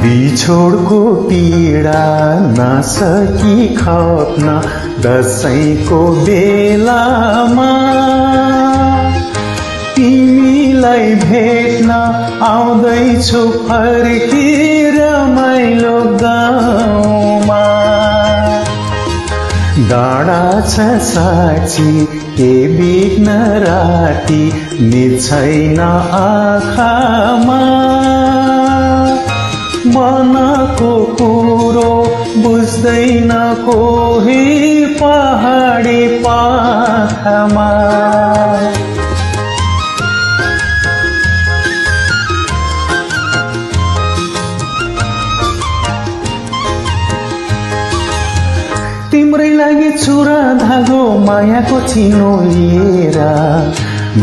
बिछोडको पीडा नसकी खप्न दशैंको बेलामा तिमीलाई भेट्न आउँदैछु फर्की रमाइलो गाउँमा। डाँडा छ साक्षी के बिग्न राति निछैन आँखामा। मनको कुरो बुझ्दैन कोही पहाडी पाखामा। तिम्रै लागि चुरा धागो मायाको चिनो लिएर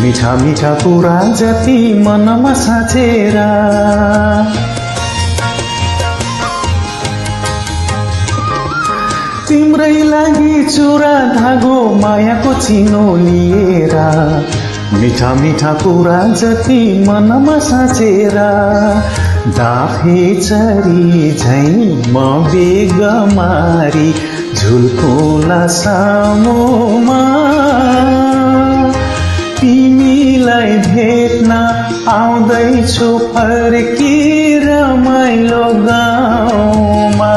मिठा मिठा कुरा जति मनमा साँचेर तिम्रै लागि चुरा धागो मायाको चिनो लिएर मिठा मिठा कुरा जति मनमा साँचेर दाफे चरी झैं म बेगमारी झुल्कुला सामुमा। तिमीलाई भेट्न आउँदैछु फर्की रमाइलो गाउँमा।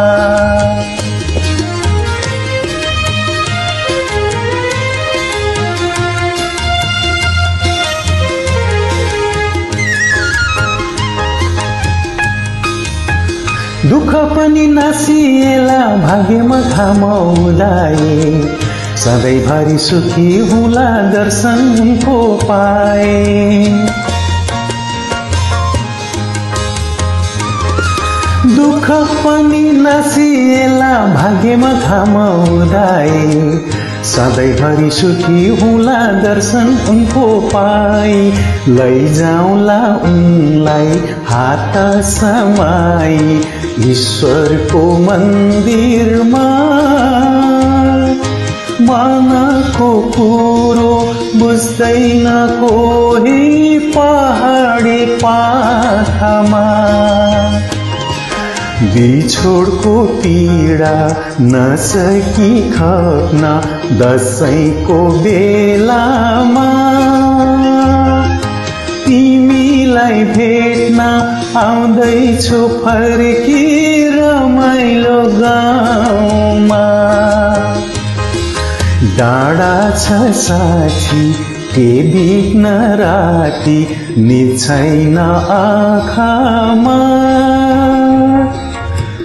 दुःख पनि नासिएला भाग्यमा घामाउँदाए सधैँभरि सुखी हुला दर्शन उनको पाए। दुःख पनि नासिएला भाग्यमा घामाउँदाए सधैँभरि सुखी हुला दर्शन उनको पाई। लैजाउँला उनलाई हात समाई ईश्वरको मन्दिरमा। मनको कुरो बुझ्दैन कोही पहाडी पाखामा। बिछोडको पीडा नसकी खप्न दशैंको बेलामा तिमीलाई भेट्न आउँदैछु फर्की रमाइलो गाउँमा। डाँडा छ साक्षी के बिग्न राति निछैन आँखामा।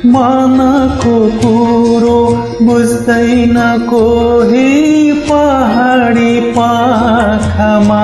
मनको कुरो बुझ्दैन कोही पहाडी पाखामा।